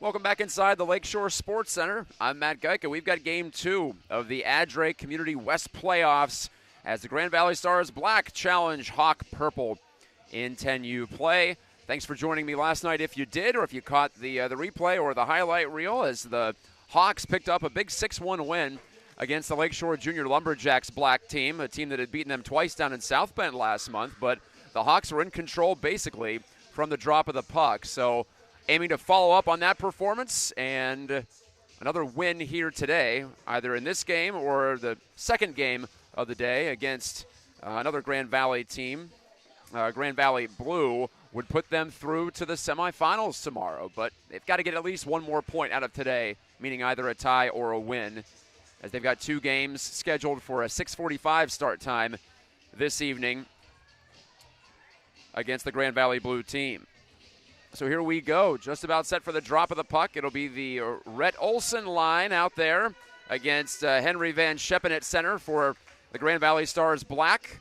Welcome back inside the Lakeshore Sports Centre. I'm Matt Gajtka. We've got Game 2 of the ADRAY Community West playoffs as the Grand Valley Stars Black challenge Hawk Purple in 10U play. Thanks for joining me last night if you did, or if you caught the replay or the highlight reel, as the Hawks picked up a big 6-1 win against the Lakeshore Junior Lumberjacks Black team, a team that had beaten them twice down in South Bend last month. But the Hawks were in control basically from the drop of the puck. So aiming to follow up on that performance and another win here today, either in this game or the second game of the day against another Grand Valley team. Grand Valley Blue would put them through to the semifinals tomorrow, but they've got to get at least one more point out of today, meaning either a tie or a win, as they've got two games scheduled for a 6:45 start time this evening against the Grand Valley Blue team. So here we go, just about set for the drop of the puck. It'll be the Rhett Olson line out there against Henry Van Scheppen at center for the Grand Valley Stars Black.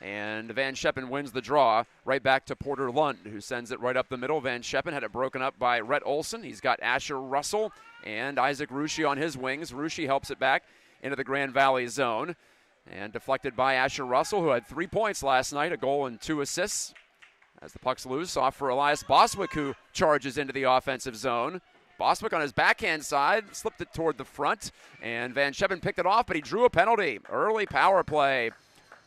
And Van Scheppen wins the draw right back to Porter Lund, who sends it right up the middle. Van Scheppen had it broken up by Rhett Olson. He's got Asher Russell and Isaac Ruschi on his wings. Ruschi helps it back into the Grand Valley zone. And deflected by Asher Russell, who had 3 points last night, a goal and 2 assists. As the puck's loose, off for Elias Boswick, who charges into the offensive zone. Boswick on his backhand side, slipped it toward the front, and Van Scheppen picked it off, but he drew a penalty. Early power play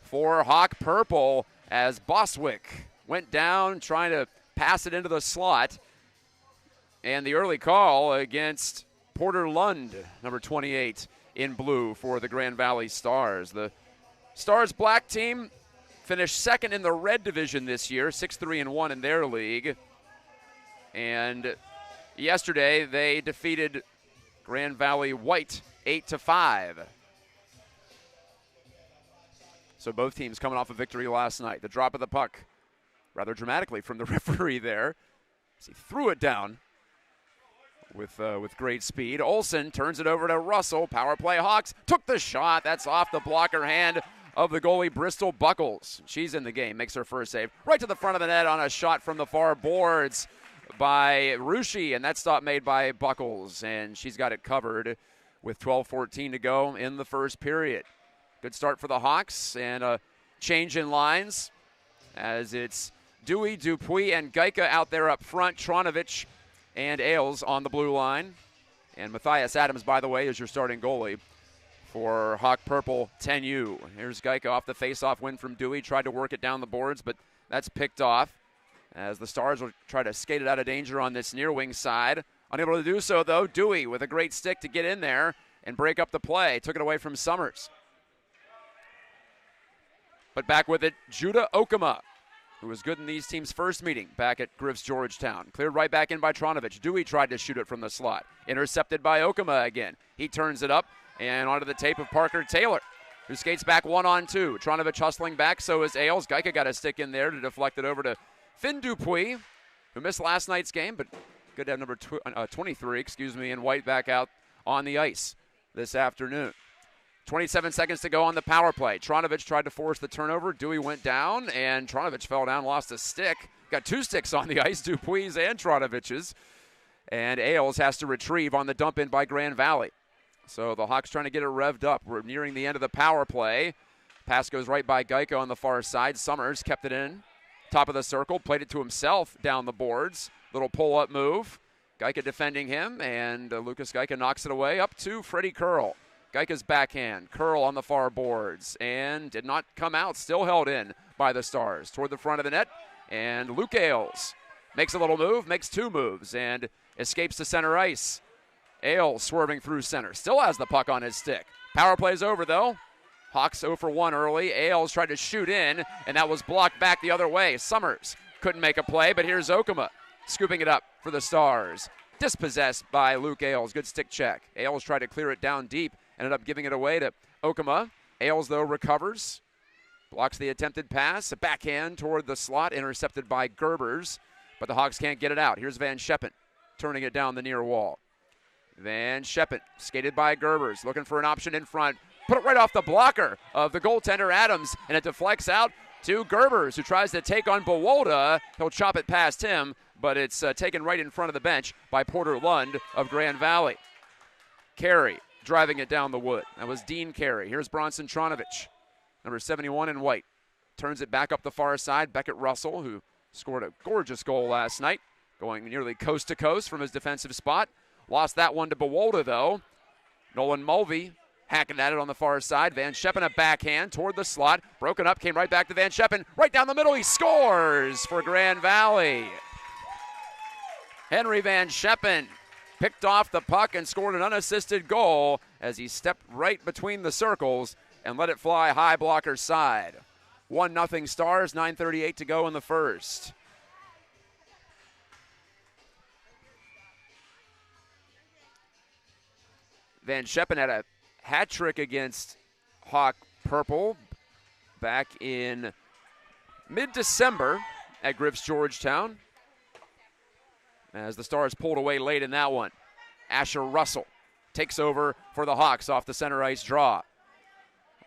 for Hawk Purple as Boswick went down trying to pass it into the slot. And the early call against Porter Lund, number 28 in blue for the Grand Valley Stars. The Stars Black team finished second in the red division this year, 6-3-1 in their league. And yesterday they defeated Grand Valley White 8-5. So both teams coming off a victory last night. The drop of the puck rather dramatically from the referee there, as he threw it down with great speed. Olson turns it over to Russell. Power play Hawks took the shot. That's off the blocker hand of the goalie, Bristol Buckles. She's in the game, makes her first save. Right to the front of the net on a shot from the far boards by Ruschi, and that stop made by Buckles, and she's got it covered with 12:14 to go in the first period. Good start for the Hawks, and a change in lines as it's Dewey, Dupuis, and Gajtka out there up front. Tronovich and Ailes on the blue line. And Matthias Adams, by the way, is your starting goalie for Hawk Purple 10U. Here's Gajtka off the face-off win from Dewey. Tried to work it down the boards, but that's picked off as the Stars will try to skate it out of danger on this near wing side. Unable to do so, though. Dewey with a great stick to get in there and break up the play. Took it away from Summers. But back with it, Judah Okama, who was good in these teams' first meeting back at Griff's Georgetown. Cleared right back in by Tronovich. Dewey tried to shoot it from the slot. Intercepted by Okama again. He turns it up and onto the tape of Parker Taylor, who skates back 1-on-2. Tronovich hustling back, so is Ailes. Gajtka got a stick in there to deflect it over to Finn Dupuis, who missed last night's game, but good to have number 23, and White back out on the ice this afternoon. 27 seconds to go on the power play. Tronovich tried to force the turnover. Dewey went down, and Tronovich fell down, lost a stick. Got 2 sticks on the ice, Dupuis and Tronovich's. And Ailes has to retrieve on the dump in by Grand Valley. So the Hawks trying to get it revved up. We're nearing the end of the power play. Pass goes right by Gajtka on the far side. Summers kept it in. Top of the circle, played it to himself down the boards. Little pull-up move. Gajtka defending him, and Lucas Gajtka knocks it away up to Freddie Curl. Gajka's backhand. Curl on the far boards, and did not come out. Still held in by the Stars. Toward the front of the net, and Luke Ailes makes a little move, makes 2 moves, and escapes to center ice. Ailes swerving through center. Still has the puck on his stick. Power play's over, though. Hawks 0 for 1 early. Ailes tried to shoot in, and that was blocked back the other way. Summers couldn't make a play, but here's Okama scooping it up for the Stars. Dispossessed by Luke Ailes. Good stick check. Ailes tried to clear it down deep. Ended up giving it away to Okama. Ailes, though, recovers. Blocks the attempted pass. A backhand toward the slot. Intercepted by Gerbers. But the Hawks can't get it out. Here's Van Scheppen turning it down the near wall. Van Scheppen, skated by Gerbers, looking for an option in front. Put it right off the blocker of the goaltender Adams, and it deflects out to Gerbers, who tries to take on Bowolda. He'll chop it past him. but it's taken right in front of the bench by Porter Lund of Grand Valley. Carey driving it down the wood. That was Dean Carey. Here's Bronson Tronovich, number 71 in white. Turns it back up the far side. Beckett Russell, who scored a gorgeous goal last night, going nearly coast to coast from his defensive spot. Lost that one to Bewolda, though. Nolan Mulvey hacking at it on the far side. Van Scheppen a backhand toward the slot. Broken up, came right back to Van Scheppen. Right down the middle, he scores for Grand Valley. Henry Van Scheppen picked off the puck and scored an unassisted goal as he stepped right between the circles and let it fly high blocker side. 1-0 Stars, 9:38 to go in the first. Van Scheppen had a hat trick against Hawk Purple back in mid-December at Griff's Georgetown, as the Stars pulled away late in that one. Asher Russell takes over for the Hawks off the center ice draw.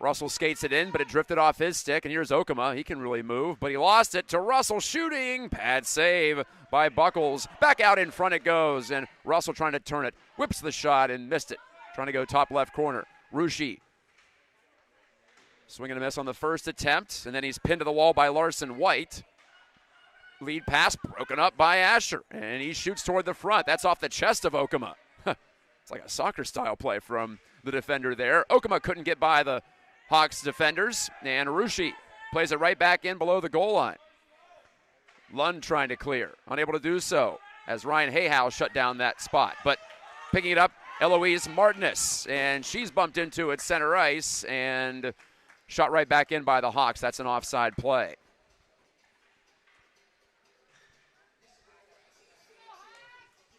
Russell skates it in, but it drifted off his stick, and here's Okema. He can really move, but he lost it to Russell shooting. Pad save by Buckles. Back out in front it goes, and Russell trying to turn it. Whips the shot and missed it. Trying to go top left corner. Rushi swinging a miss on the first attempt, and then he's pinned to the wall by Larson White. Lead pass broken up by Asher, and he shoots toward the front. That's off the chest of Okema. It's like a soccer-style play from the defender there. Okema couldn't get by the Hawks defenders, and Rushi plays it right back in below the goal line. Lund trying to clear, unable to do so, as Ryan Hayhow shut down that spot. But picking it up, Eloise Martinez, and she's bumped into it center ice and shot right back in by the Hawks. That's an offside play.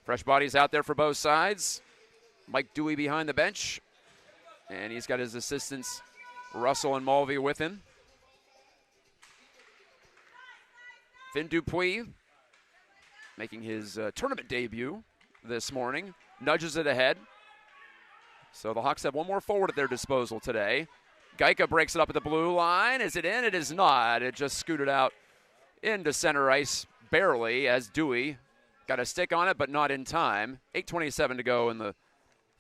Fresh bodies out there for both sides. Mike Dewey behind the bench, and he's got his assistants Russell and Mulvey with him. Finn Dupuis making his tournament debut this morning. Nudges it ahead. So the Hawks have one more forward at their disposal today. Gajtka breaks it up at the blue line. Is it in? It is not. It just scooted out into center ice barely as Dewey got a stick on it, but not in time. 8:27 to go in the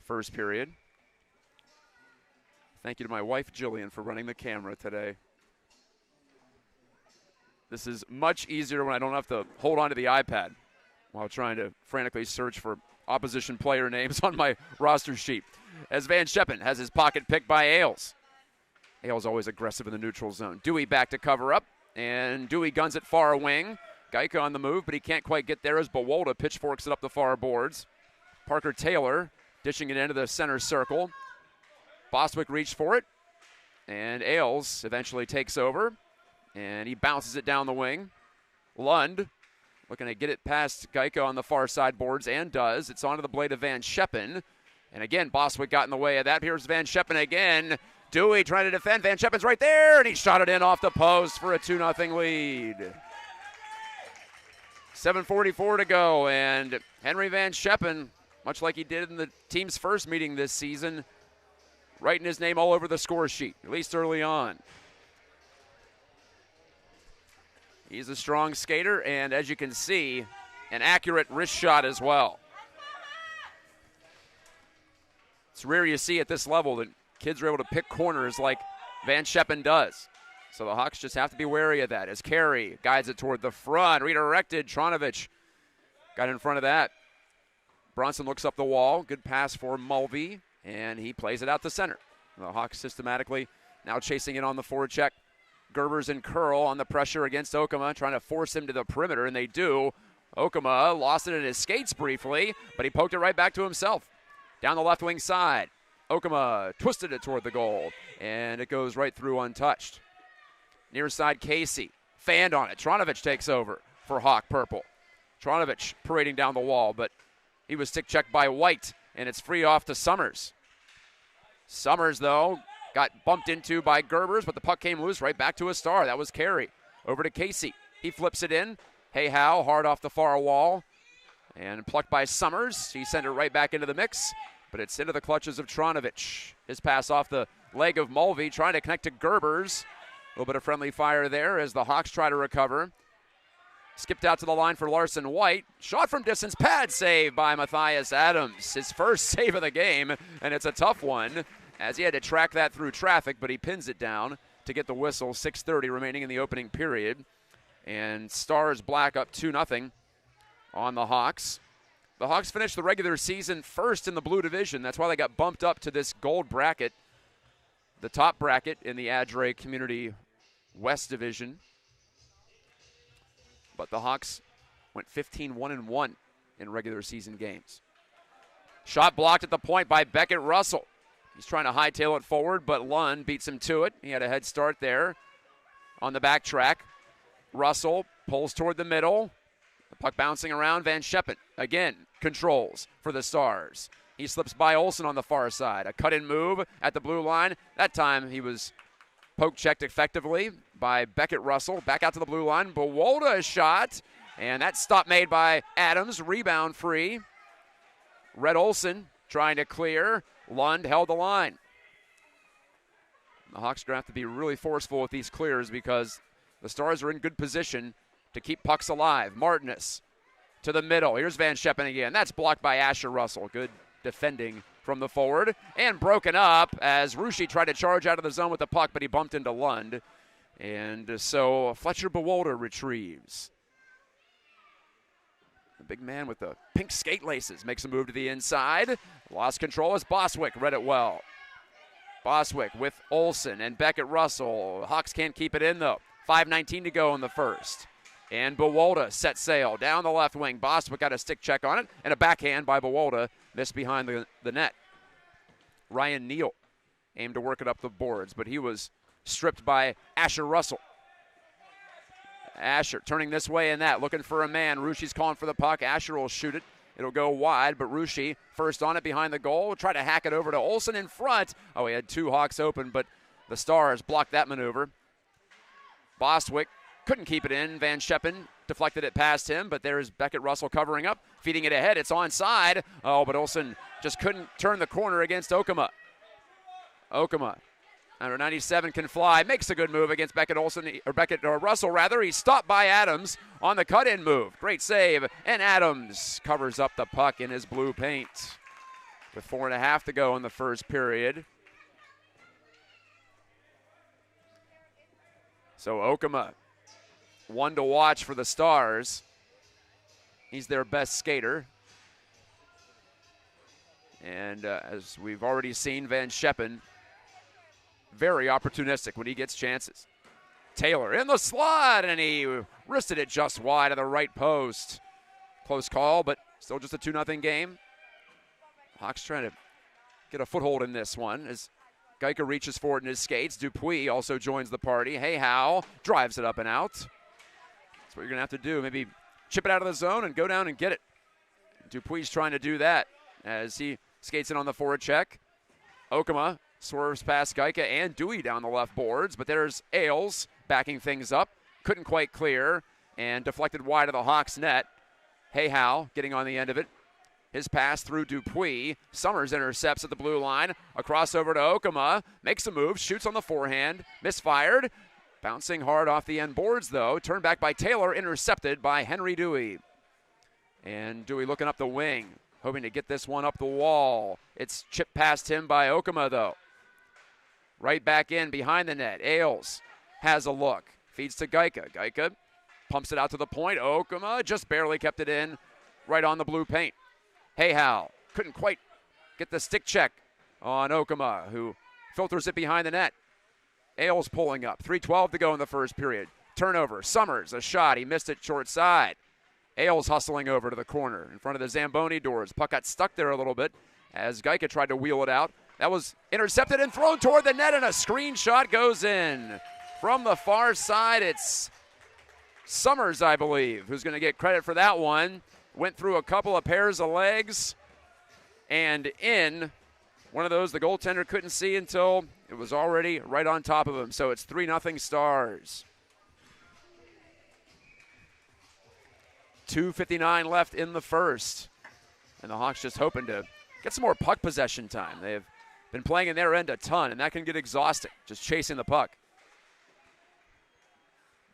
first period. Thank you to my wife, Jillian, for running the camera today. This is much easier when I don't have to hold on to the iPad while trying to frantically search for opposition player names on my roster sheet. As Van Scheppen has his pocket picked by Ailes. Ailes always aggressive in the neutral zone. Dewey back to cover up, and Dewey guns it far wing. Gajtka on the move, but he can't quite get there as Bewolda pitchforks it up the far boards. Parker Taylor dishing it into the center circle. Bostwick reached for it, and Ailes eventually takes over, and he bounces it down the wing. Lund looking to get it past Gajtka on the far side boards, and does. It's onto the blade of Van Scheppen, and again, Bostwick got in the way of that. Here's Van Scheppen again. Dewey trying to defend. Van Scheppen's right there, and he shot it in off the post for a 2-0 lead. 7:44 to go, and Henry Van Scheppen, much like he did in the team's first meeting this season, writing his name all over the score sheet, at least early on. He's a strong skater, and as you can see, an accurate wrist shot as well. It's rare you see at this level that kids are able to pick corners like Van Scheppen does. So the Hawks just have to be wary of that as Carey guides it toward the front. Redirected, Tronovich got in front of that. Bronson looks up the wall. Good pass for Mulvey, and he plays it out to center. The Hawks systematically now chasing it on the forecheck. Gerbers and Curl on the pressure against Okema, trying to force him to the perimeter, and they do. Okema lost it in his skates briefly, but he poked it right back to himself. Down the left wing side, Okema twisted it toward the goal, and it goes right through untouched. Near side, Casey fanned on it. Tronovich takes over for Hawk Purple. Tronovich parading down the wall, but he was stick checked by White, and it's free off to Summers. Summers, though, got bumped into by Gerbers, but the puck came loose right back to a star. That was Carey. Over to Casey. He flips it in. Hayhow hard off the far wall, and plucked by Summers. He sent it right back into the mix, but it's into the clutches of Tronovich. His pass off the leg of Mulvey, trying to connect to Gerbers. A little bit of friendly fire there as the Hawks try to recover. Skipped out to the line for Larson White. Shot from distance, pad save by Matthias Adams. His first save of the game, and it's a tough one as he had to track that through traffic, but he pins it down to get the whistle. 6:30 remaining in the opening period. And Stars Black up 2-0 on the Hawks. The Hawks finished the regular season first in the blue division. That's why they got bumped up to this gold bracket, the top bracket in the ADRAY Community West division. But the Hawks went 15-1-1 in regular season games. Shot blocked at the point by Beckett Russell. He's trying to hightail it forward, but Lund beats him to it. He had a head start there on the back track. Russell pulls toward the middle. The puck bouncing around. Van Scheppen again controls for the Stars. He slips by Olsen on the far side. A cut-in move at the blue line. That time he was poke-checked effectively by Beckett Russell. Back out to the blue line. Bowolda a shot. And that stop made by Adams. Rebound free. Red Olsen trying to clear. Lund held the line. The Hawks are going to have to be really forceful with these clears because the Stars are in good position to keep pucks alive. Martinez to the middle. Here's Van Scheppen again. That's blocked by Asher Russell. Good defending from the forward. And broken up as Rusci tried to charge out of the zone with the puck, but he bumped into Lund. And so Fletcher Bowolda retrieves. The big man with the pink skate laces makes a move to the inside. Lost control as Boswick read it well. Boswick with Olsen and Beckett Russell. Hawks can't keep it in though. 5:19 to go in the first. And Bowolda set sail down the left wing. Boswick got a stick check on it, and a backhand by Bowolda missed behind the net. Ryan Neal aimed to work it up the boards, but he was stripped by Asher Russell. Asher turning this way and that, looking for a man. Rusci's calling for the puck. Asher will shoot it. It'll go wide, but Rusci first on it behind the goal. Try to hack it over to Olsen in front. Oh, he had two Hawks open, but the Stars blocked that maneuver. Boswick couldn't keep it in. Van Scheppen deflected it past him, but there's Beckett Russell covering up, feeding it ahead. It's onside. Oh, but Olsen just couldn't turn the corner against Okama. Okama, under 97, can fly. Makes a good move against Beckett Russell rather. He's stopped by Adams on the cut-in move. Great save, and Adams covers up the puck in his blue paint. With 4.5 to go in the first period. So Okama, one to watch for the Stars. He's their best skater. And as we've already seen, Van Scheppen, very opportunistic when he gets chances. Taylor in the slot, and he wristed it just wide of the right post. Close call, but still just a 2-0 game. Hawks trying to get a foothold in this one as Gajtka reaches forward in his skates. Dupuis also joins the party. Hey, Howe drives it up and out. That's what you're going to have to do. Maybe chip it out of the zone and go down and get it. Dupuis trying to do that as he skates in on the forward check. Okama swerves past Gajtka and Dewey down the left boards, but there's Ailes backing things up. Couldn't quite clear and deflected wide of the Hawks net. Hey, Howe getting on the end of it. His pass through Dupuis. Summers intercepts at the blue line. A crossover to Okama. Makes a move. Shoots on the forehand. Misfired. Bouncing hard off the end boards, though. Turned back by Taylor. Intercepted by Henry Dewey. And Dewey looking up the wing. Hoping to get this one up the wall. It's chipped past him by Okama, though. Right back in behind the net. Ailes has a look. Feeds to Gajtka. Gajtka pumps it out to the point. Okama just barely kept it in. Right on the blue paint. Hey, Hal couldn't quite get the stick check on Okama, who filters it behind the net. Ailes pulling up. 3:12 to go in the first period. Turnover. Summers, a shot. He missed it short side. Ailes hustling over to the corner in front of the Zamboni doors. Puck got stuck there a little bit as Gajtka tried to wheel it out. That was intercepted and thrown toward the net, and a screen shot goes in. From the far side, it's Summers, I believe, who's going to get credit for that one. Went through a couple of pairs of legs and in. One of those the goaltender couldn't see until it was already right on top of him. So it's 3-0 Stars. 2:59 left in the first. And the Hawks just hoping to get some more puck possession time. They've been playing in their end a ton, and that can get exhausting, just chasing the puck.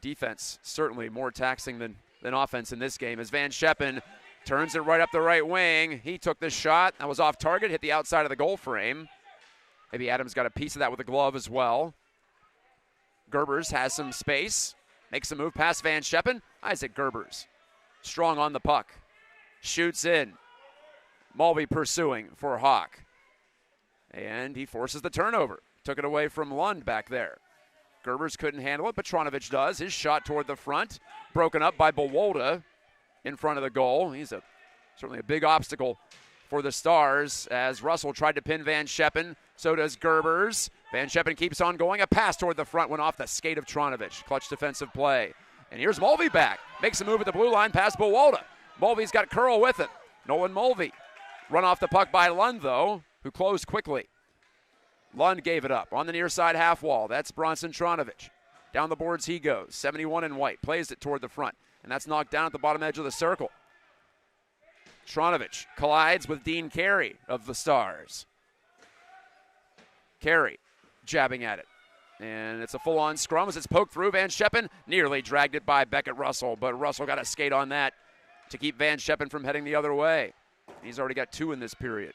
Defense certainly more taxing than than offense in this game as Van Scheppen turns it right up the right wing. He took the shot. That was off target, hit the outside of the goal frame. Maybe Adams got a piece of that with a glove as well. Gerbers has some space. Makes a move past Van Scheppen. Isaac Gerbers strong on the puck. Shoots in. Mulvey pursuing for Hawk. And he forces the turnover. Took it away from Lund back there. Gerbers couldn't handle it, but Petronovich does. His shot toward the front. Broken up by Bowolda in front of the goal. He's certainly a big obstacle for the Stars as Russell tried to pin Van Scheppen. So does Gerbers. Van Scheppen keeps on going. A pass toward the front went off the skate of Tronovich. Clutch defensive play. And here's Mulvey back. Makes a move at the blue line past Bowolda. Mulvey's got Curl with it. Nolan Mulvey. Run off the puck by Lund, though, who closed quickly. Lund gave it up on the near side half wall. That's Bronson Tronovich. Down the boards he goes. 71 in white. Plays it toward the front. And that's knocked down at the bottom edge of the circle. Tronovich collides with Dean Carey of the Stars. Carey jabbing at it. And it's a full-on scrum as it's poked through. Van Scheppen nearly dragged it by Beckett Russell, but Russell got a skate on that to keep Van Scheppen from heading the other way. He's already got 2 in this period.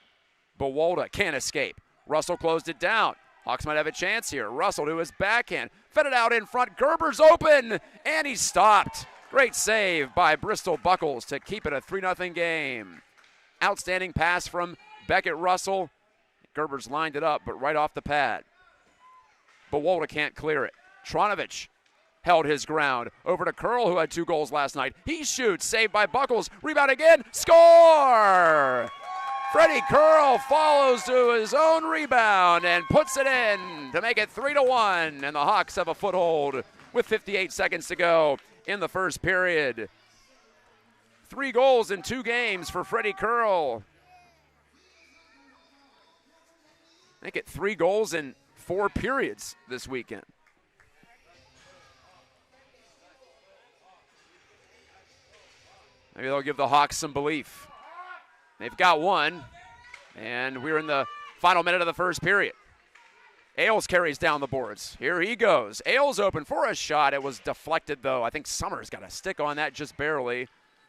Bowolda can't escape. Russell closed it down. Hawks might have a chance here. Russell to his backhand. Fed it out in front. Gerber's open, and he's stopped. Great save by Bristol Buckles to keep it a 3-0 game. Outstanding pass from Beckett Russell. Gerber's lined it up, but right off the pad. Bowolda can't clear it. Tronovich held his ground. Over to Curl, who had 2 goals last night. He shoots, saved by Buckles. Rebound again, score! Freddie Curl follows to his own rebound and puts it in to make it 3-1. And the Hawks have a foothold with 58 seconds to go in the first period. 3 goals in 2 games for Freddie Curl. Make it 3 goals in 4 periods this weekend. Maybe they'll give the Hawks some belief. They've got 1, and we're in the final minute of the first period. Ailes carries down the boards. Here he goes. Ailes open for a shot. It was deflected, though. I think Summers got a stick on that just barely.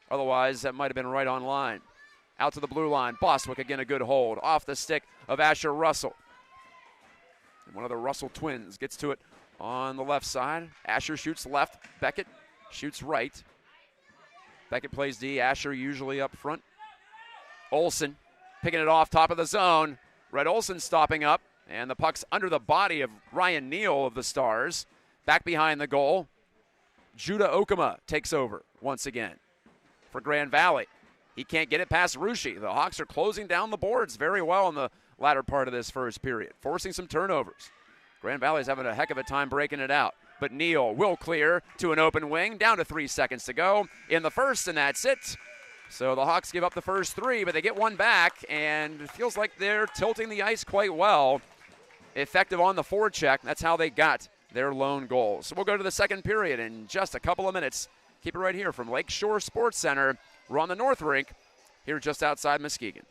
Otherwise, that might have been right on line. Out to the blue line. Bostwick again a good hold. Off the stick of Asher Russell. And one of the Russell twins gets to it on the left side. Asher shoots left. Beckett shoots right. Beckett plays D. Asher usually up front. Olsen picking it off top of the zone. Red Olsen stopping up. And the puck's under the body of Ryan Neal of the Stars. Back behind the goal. Judah Okama takes over once again for Grand Valley. He can't get it past Rushi. The Hawks are closing down the boards very well in the latter part of this first period, forcing some turnovers. Grand Valley's having a heck of a time breaking it out. But Neal will clear to an open wing. Down to 3 seconds to go in the first, and that's it. So the Hawks give up the first 3, but they get 1 back, and it feels like they're tilting the ice quite well. Effective on the forecheck. That's how they got their lone goal. So we'll go to the second period in just a couple of minutes. Keep it right here from Lakeshore Sports Centre. We're on the North Rink here just outside Muskegon.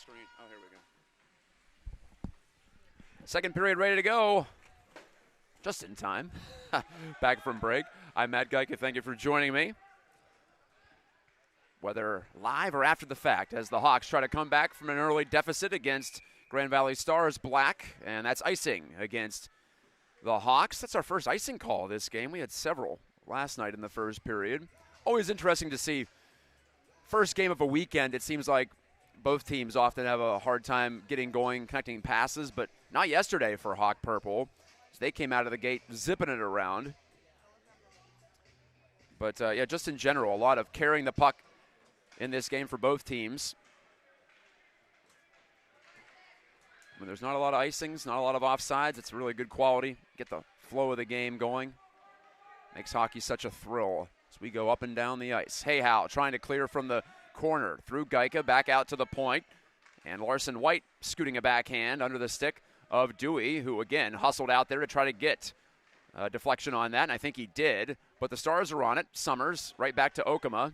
screen. Oh, here we go. Second period ready to go. Just in time. Back from break. I'm Matt Gajtka. Thank you for joining me. Whether live or after the fact, as the Hawks try to come back from an early deficit against Grand Valley Stars Black, and that's icing against the Hawks. That's our first icing call this game. We had several last night in the first period. Always interesting to see. First game of a weekend, it seems like both teams often have a hard time getting going, connecting passes, but not yesterday for Hawk Purple. They came out of the gate zipping it around. But, yeah, just in general, a lot of carrying the puck in this game for both teams. When there's not a lot of icings, not a lot of offsides, it's really good quality. Get the flow of the game going. Makes hockey such a thrill as we go up and down the ice. Hayhow trying to clear from the corner through Gajtka, back out to the point. And Larson White scooting a backhand under the stick of Dewey, who again hustled out there to try to get a deflection on that, and I think he did. But the Stars are on it. Summers right back to Okuma.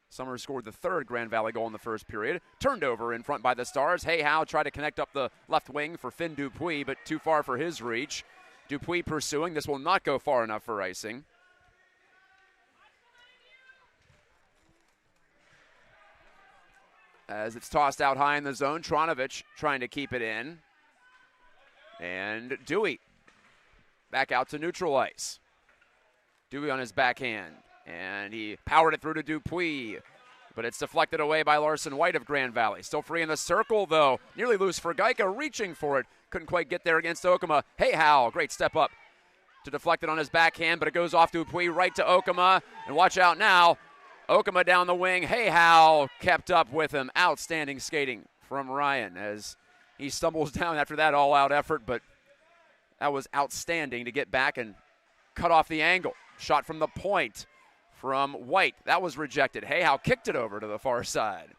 Summers scored the third Grand Valley goal in the first period. Turned over in front by the Stars. Hayhow tried to connect up the left wing for Finn Dupuis, but too far for his reach. Dupuis pursuing. This will not go far enough for icing. As it's tossed out high in the zone, Tronovich trying to keep it in. And Dewey back out to neutral ice. Dewey on his backhand. And he powered it through to Dupuis. But it's deflected away by Larson White of Grand Valley. Still free in the circle, though. Nearly loose for Gajtka, reaching for it. Couldn't quite get there against Okuma. Hayhow, great step up to deflect it on his backhand, but it goes off Dupuis right to Okuma. And watch out now. Okuma down the wing. Hayhow kept up with him. Outstanding skating from Ryan as he stumbles down after that all-out effort, but that was outstanding to get back and cut off the angle. Shot from the point from White. That was rejected. Hayhow kicked it over to the far side.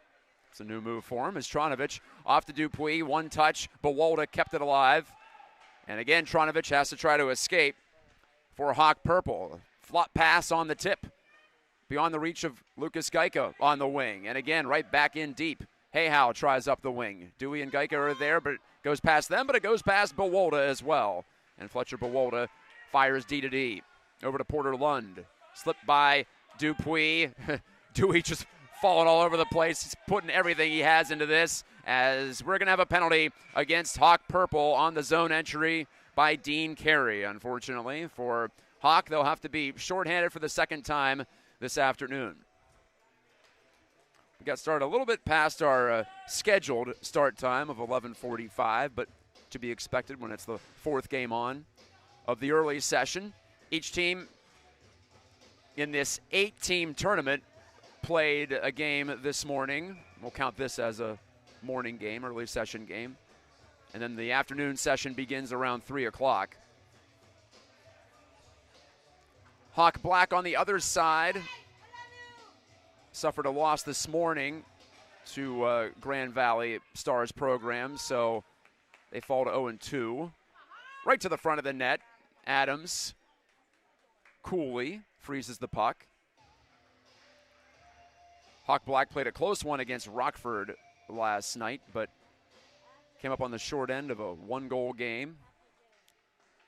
It's a new move for him as Tronovich off to Dupuis. One touch. Bawolda kept it alive. And again, Tronovich has to try to escape for Hawk Purple. Flop pass on the tip. Beyond the reach of Lucas Gajtka on the wing. And again, right back in deep. Hayhow tries up the wing. Dewey and Gajtka are there, but it goes past them, but it goes past Bawolda as well. And Fletcher Bawolda fires D to D. Over to Porter Lund. Slipped by Dupuis. Dewey just falling all over the place. He's putting everything he has into this as we're going to have a penalty against Hawk Purple on the zone entry by Dean Carey. Unfortunately for Hawk, they'll have to be shorthanded for the second time this afternoon. We got started a little bit past our scheduled start time of 11:45, but to be expected when it's the fourth game on of the early session. Each team in this 8-team tournament played a game this morning. We'll count this as a morning game, early session game. And then the afternoon session begins around 3 o'clock. Hawk Black on the other side suffered a loss this morning to Grand Valley Stars program, so they fall to 0-2. Right to the front of the net, Adams coolly freezes the puck. Hawk Black played a close one against Rockford last night, but came up on the short end of a one-goal game.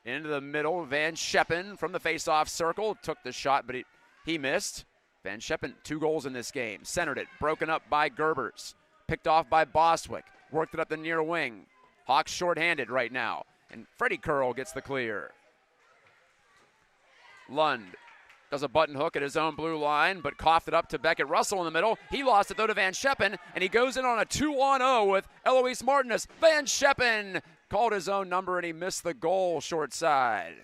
Into the middle, Van Scheppen from the face-off circle. Took the shot, but he missed. Van Scheppen, 2 goals in this game. Centered it, broken up by Gerbers. Picked off by Bostwick. Worked it up the near wing. Hawks shorthanded right now. And Freddie Curl gets the clear. Lund does a button hook at his own blue line, but coughed it up to Beckett Russell in the middle. He lost it, though, to Van Scheppen, and he goes in on a 2-on-0 with Eloise Martinez. Van Scheppen called his own number, and he missed the goal short side.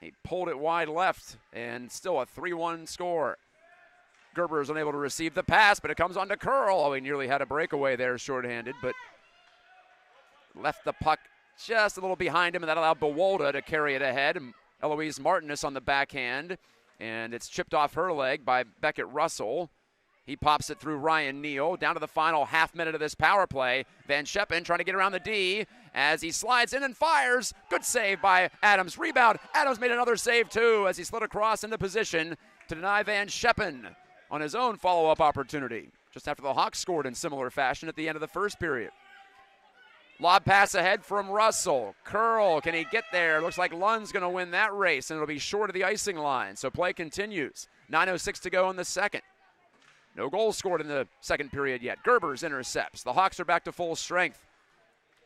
He pulled it wide left, and still a 3-1 score. Gerber is unable to receive the pass, but it comes on to Curl. Oh, he nearly had a breakaway there shorthanded, but left the puck just a little behind him, and that allowed Bawolda to carry it ahead. Eloise Martinez on the backhand, and it's chipped off her leg by Beckett Russell. He pops it through Ryan Neal. Down to the final half minute of this power play. Van Scheppen trying to get around the D as he slides in and fires. Good save by Adams. Rebound. Adams made another save too as he slid across into position to deny Van Scheppen on his own follow-up opportunity. just after the Hawks scored in similar fashion at the end of the first period. Lob pass ahead from Russell. Curl, can he get there? Looks like Lund's going to win that race, and it'll be short of the icing line. So play continues. 9:06 to go in the second. No goals scored in the second period yet. Gerbers intercepts. The Hawks are back to full strength.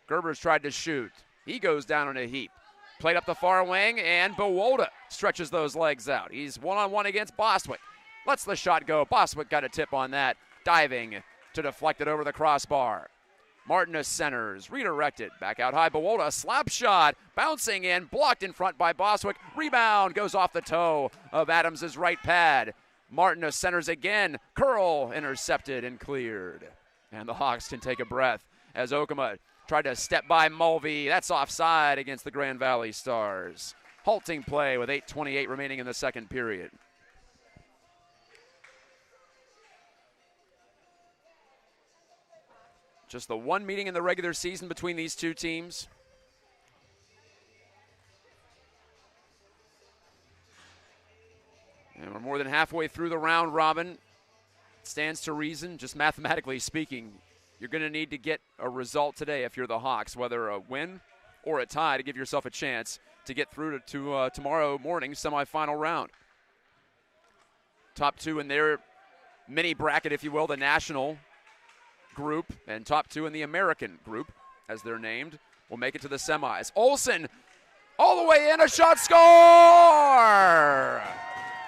Gerbers tried to shoot. He goes down in a heap. Played up the far wing, and Bowolda stretches those legs out. He's one-on-one against Bostwick. Lets the shot go. Bostwick got a tip on that. Diving to deflect it over the crossbar. Martinez centers, redirected. Back out high, Bowolda, slap shot. Bouncing in, blocked in front by Bostwick. Rebound goes off the toe of Adams' right pad. Martinez centers again. Curl intercepted and cleared. And the Hawks can take a breath as Okuma tried to step by Mulvey. That's offside against the Grand Valley Stars. Halting play with 8:28 remaining in the second period. Just the one meeting in the regular season between these two teams. And we're more than halfway through the round robin. It stands to reason, just mathematically speaking, you're going to need to get a result today if you're the Hawks, whether a win or a tie, to give yourself a chance to get through to tomorrow morning's semifinal round. Top two in their mini bracket, if you will, the national group, and top two in the American group, as they're named, will make it to the semis. Olsen, all the way in, a shot, score!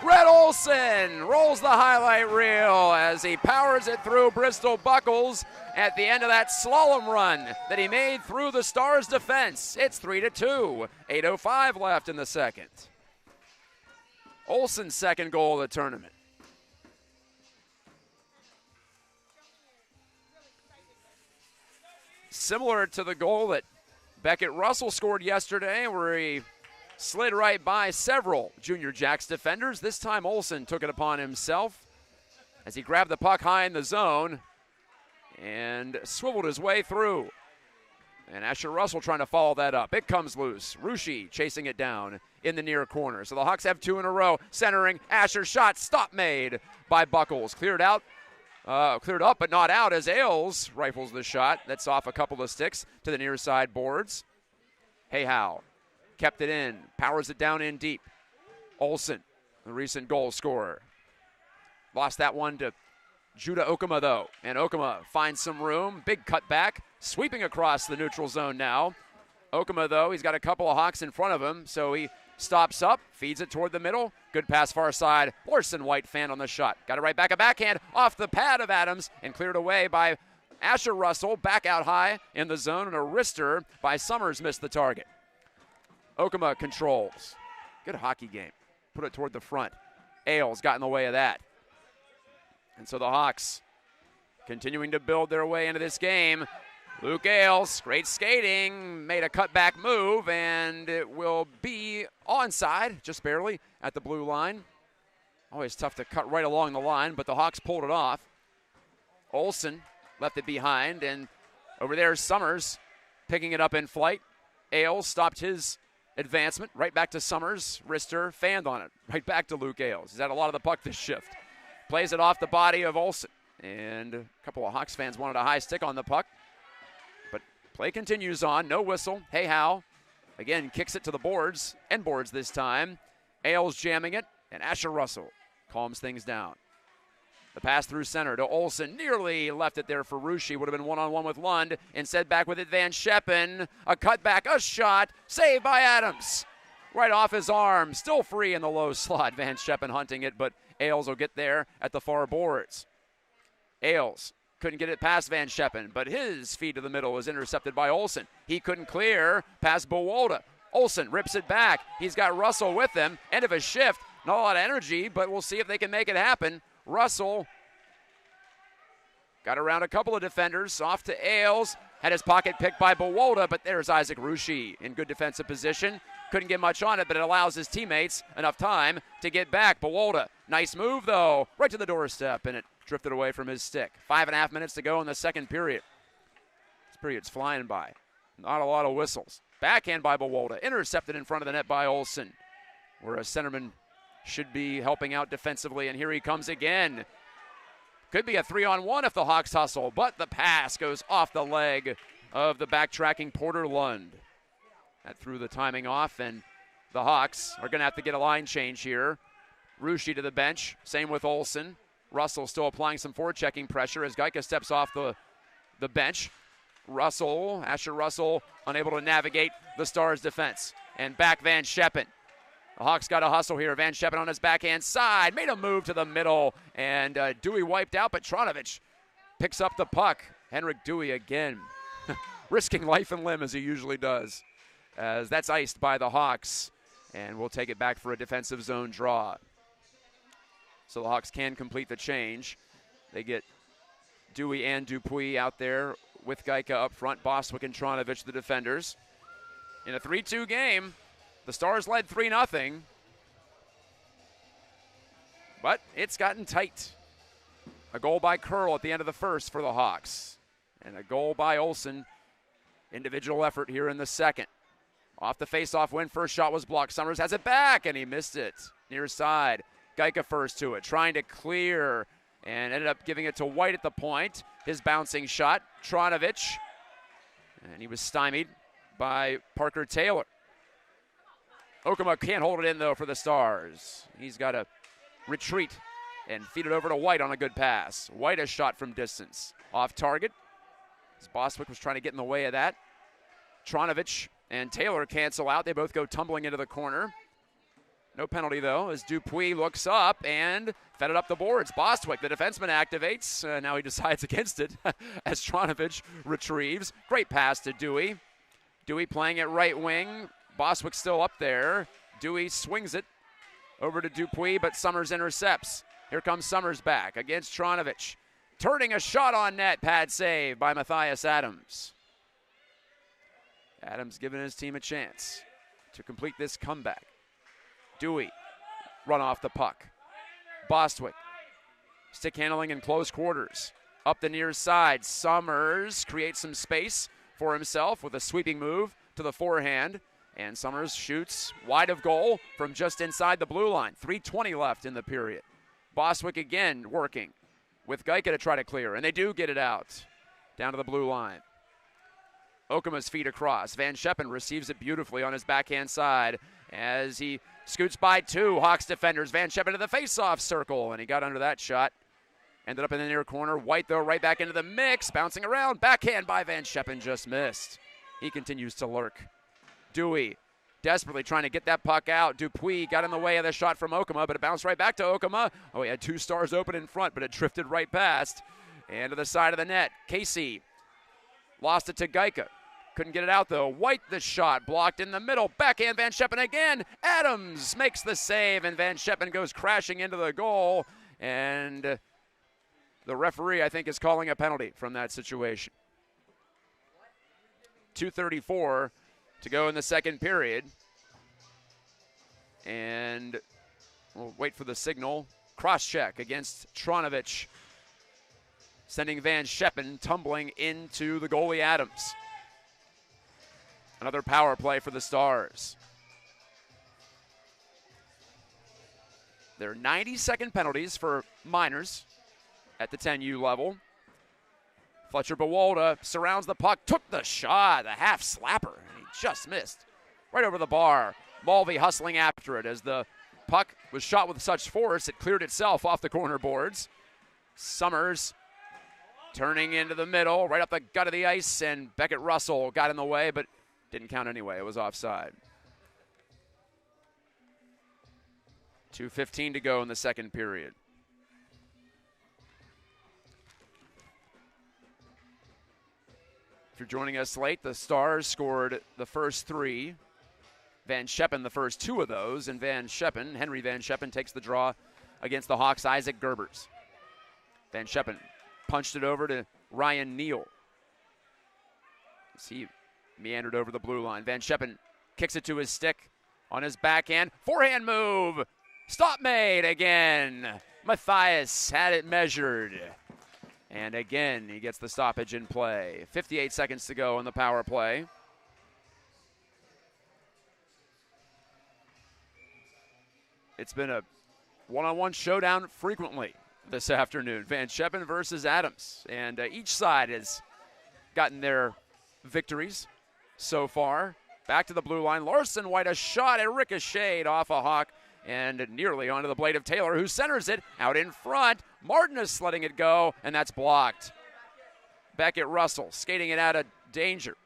Red Olsen rolls the highlight reel as he powers it through Bristol Buckles at the end of that slalom run that he made through the Stars' defense. It's 3-2, 8:05 left in the second. Olsen's second goal of the tournament. Similar to the goal that Beckett Russell scored yesterday, where he slid right by several Junior Jacks defenders. This time Olsen took it upon himself as he grabbed the puck high in the zone and swiveled his way through. And Asher Russell trying to follow that up. It comes loose. Rushi chasing it down in the near corner. So the Hawks have two in a row. Centering, Asher shot, stop made by Buckles. Cleared up, but not out as Ailes rifles the shot. That's off a couple of sticks to the near side boards. Hayhow kept it in, powers it down in deep. Olsen, the recent goal scorer. Lost that one to Judah Okuma, though. And Okuma finds some room. Big cutback, sweeping across the neutral zone now. Okuma, though, he's got a couple of Hawks in front of him, so he stops up, feeds it toward the middle. Good pass far side. Larson White fan on the shot. Got it right back, a backhand off the pad of Adams and cleared away by Asher Russell. Back out high in the zone, and a wrister by Summers missed the target. Okuma controls. Good hockey game. Put it toward the front. Ailes got in the way of that. And so the Hawks continuing to build their way into this game. Luke Ailes, great skating, made a cutback move, and it will be onside, just barely, at the blue line. Always tough to cut right along the line, but the Hawks pulled it off. Olsen left it behind, and over there Summers picking it up in flight. Ailes stopped his advancement, right back to Summers. Wrister fanned on it, right back to Luke Ailes. He's had a lot of the puck this shift. Plays it off the body of Olsen, and a couple of Hawks fans wanted a high stick on the puck. But play continues on, no whistle. Hayhow again kicks it to the boards, end boards this time. Ailes jamming it, and Asher Russell calms things down. The pass through center to Olsen, nearly left it there for Rushi. Would have been one-on-one with Lund. Instead back with it Van Scheppen. A cutback, a shot, saved by Adams. Right off his arm, still free in the low slot. Van Scheppen hunting it, but Ailes will get there at the far boards. Ailes couldn't get it past Van Scheppen, but his feed to the middle was intercepted by Olsen. He couldn't clear past Bowolda. Olsen rips it back. He's got Russell with him. End of his shift. Not a lot of energy, but we'll see if they can make it happen. Russell got around a couple of defenders, off to Ailes, had his pocket picked by Bowolda, but there's Isaac Rushi in good defensive position. Couldn't get much on it, but it allows his teammates enough time to get back. Bowolda, nice move though, right to the doorstep, and it drifted away from his stick. 5.5 minutes to go in the second period. This period's flying by. Not a lot of whistles. Backhand by Bowolda, intercepted in front of the net by Olsen, where a centerman should be helping out defensively, and here he comes again. Could be a 3-on-1 if the Hawks hustle, but the pass goes off the leg of the backtracking Porter Lund. That threw the timing off, and the Hawks are going to have to get a line change here. Ruschi to the bench, same with Olsen. Russell still applying some forechecking pressure as Gajtka steps off the bench. Asher Russell unable to navigate the Stars' defense. And back Van Scheppen. The Hawks got a hustle here. Van Scheppen on his backhand side. Made a move to the middle. And Dewey wiped out, but Tronovich picks up the puck. Henrik Dewey again. Risking life and limb as he usually does. As that's iced by the Hawks. And we'll take it back for a defensive zone draw. So the Hawks can complete the change. They get Dewey and Dupuis out there with Gajtka up front. Bostwick and Tronovich, the defenders. In a 3-2 game, the Stars led 3-0. But it's gotten tight. A goal by Curl at the end of the first for the Hawks. And a goal by Olsen. Individual effort here in the second. Off the face-off win, first shot was blocked. Summers has it back, and he missed it. Near side. Gajtka first to it, trying to clear, and ended up giving it to White at the point. His bouncing shot, Tronovich, and he was stymied by Parker Taylor. Okuma can't hold it in, though, for the Stars. He's got to retreat and feed it over to White on a good pass. White a shot from distance. Off target, as Bostwick was trying to get in the way of that. Tronovich and Taylor cancel out. They both go tumbling into the corner. No penalty, though, as Dupuis looks up and fed it up the boards. Bostwick, the defenseman, activates. Now he decides against it as Tronovich retrieves. Great pass to Dewey. Dewey playing at right wing. Bostwick still up there. Dewey swings it over to Dupuis, but Summers intercepts. Here comes Summers back against Tronovich. Turning a shot on net. Pad save by Matthias Adams. Adams giving his team a chance to complete this comeback. Dewey, run off the puck. Bostwick, stick handling in close quarters. Up the near side, Summers creates some space for himself with a sweeping move to the forehand. And Summers shoots wide of goal from just inside the blue line. 3:20 left in the period. Bostwick again working with Gajtka to try to clear, and they do get it out down to the blue line. Okuma's feet across. Van Scheppen receives it beautifully on his backhand side as he scoots by two Hawks defenders. Van Scheppen to the face-off circle, and he got under that shot. Ended up in the near corner. White, though, right back into the mix. Bouncing around. Backhand by Van Scheppen, just missed. He continues to lurk. Dewey desperately trying to get that puck out. Dupuis got in the way of the shot from Okuma, but it bounced right back to Okuma. Oh, he had two Stars open in front, but it drifted right past. And to the side of the net. Casey lost it to Gajtka. Couldn't get it out, though. White, the shot, blocked in the middle. Backhand, Van Scheppen again. Adams makes the save, and Van Scheppen goes crashing into the goal. And the referee, I think, is calling a penalty from that situation. 2:34 to go in the second period. And we'll wait for the signal. Cross-check against Tronovich, sending Van Scheppen tumbling into the goalie Adams. Another power play for the Stars. There are 90-second penalties for minors at the 10U level. Fletcher Bawalda surrounds the puck, took the shot, a half slapper, and he just missed. Right over the bar. Mulvey hustling after it as the puck was shot with such force it cleared itself off the corner boards. Summers turning into the middle, right up the gut of the ice, and Beckett Russell got in the way, but didn't count anyway. It was offside. 2:15 to go in the second period. If you're joining us late, the Stars scored the first three. Van Scheppen the first two of those, and Henry Van Scheppen takes the draw against the Hawks' Isaac Gerbers. Van Scheppen punched it over to Ryan Neal. He meandered over the blue line. Van Scheppen kicks it to his stick on his backhand. Forehand move. Stop made again. Matthias had it measured. And again, he gets the stoppage in play. 58 seconds to go on the power play. It's been a one-on-one showdown frequently. this afternoon. Van Scheppen versus Adams. And each side has gotten their victories so far. Back to the blue line. Larson White, a shot, it ricocheted off a Hawk and nearly onto the blade of Taylor, who centers it out in front. Martin is letting it go, and that's blocked. Beckett Russell skating it out of danger.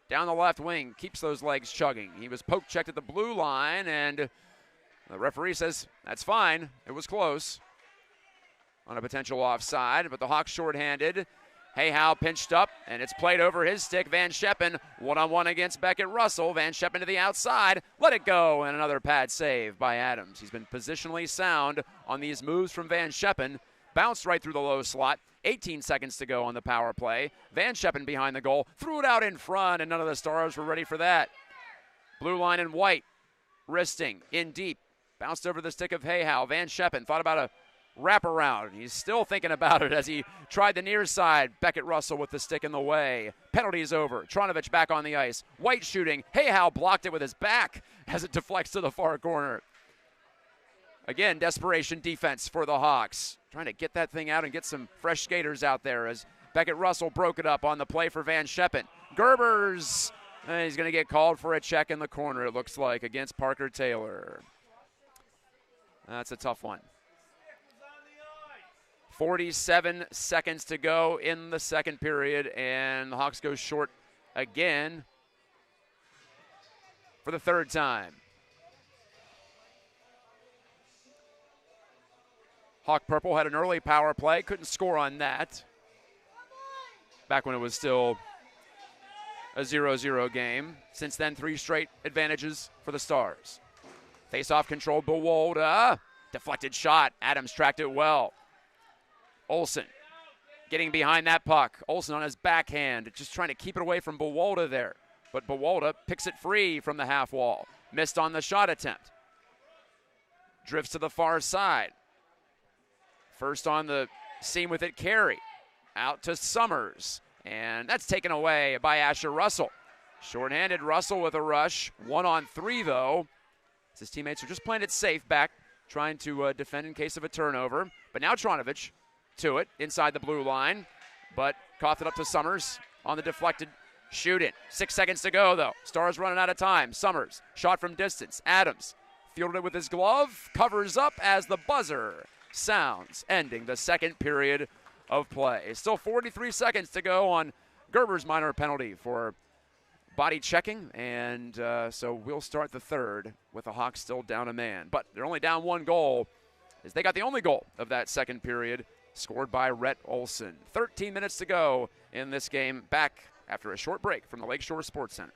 Down the left wing, keeps those legs chugging. He was poke checked at the blue line, and the referee says that's fine. It was close on a potential offside, but the Hawks shorthanded. Hayhow pinched up, and it's played over his stick. Van Scheppen one-on-one against Beckett Russell. Van Scheppen to the outside. Let it go, and another pad save by Adams. He's been positionally sound on these moves from Van Scheppen. Bounced right through the low slot. 18 seconds to go on the power play. Van Scheppen behind the goal. Threw it out in front, and none of the Stars were ready for that. Blue line and White. Wristing in deep. Bounced over the stick of Hayhow. Van Scheppen thought about a wraparound. He's still thinking about it as he tried the near side. Beckett Russell with the stick in the way. Penalty's over. Tronovich back on the ice. White shooting. Hayhow blocked it with his back as it deflects to the far corner. Again, desperation defense for the Hawks. Trying to get that thing out and get some fresh skaters out there as Beckett Russell broke it up on the play for Van Scheppen. Gerbers, and he's going to get called for a check in the corner, it looks like, against Parker Taylor. That's a tough one. 47 seconds to go in the second period, and the Hawks go short again for the third time. Hawk Purple had an early power play, couldn't score on that. Back when it was still a 0-0 game. Since then, 3 straight advantages for the Stars. Face-off controlled Bewolda. Deflected shot. Adams tracked it well. Olsen getting behind that puck. Olsen on his backhand, just trying to keep it away from Bewolda there. But Bewolda picks it free from the half wall. Missed on the shot attempt. Drifts to the far side. First on the seam with it, Carey. Out to Summers. And that's taken away by Asher Russell. Shorthanded Russell with a rush. 1-on-3 though. His teammates are just playing it safe back, trying to defend in case of a turnover. But now Tronovich to it inside the blue line. But coughed it up to Summers on the deflected shoot in. 6 seconds to go though. Stars running out of time. Summers, shot from distance. Adams fielded it with his glove. Covers up as the buzzer sounds, ending the second period of play. Still 43 seconds to go on Gerber's minor penalty for body checking, and so we'll start the third with the Hawks still down a man. But they're only down 1 goal, as they got the only goal of that second period, scored by Rhett Olsen. 13 minutes to go in this game, back after a short break from the Lakeshore Sports Centre.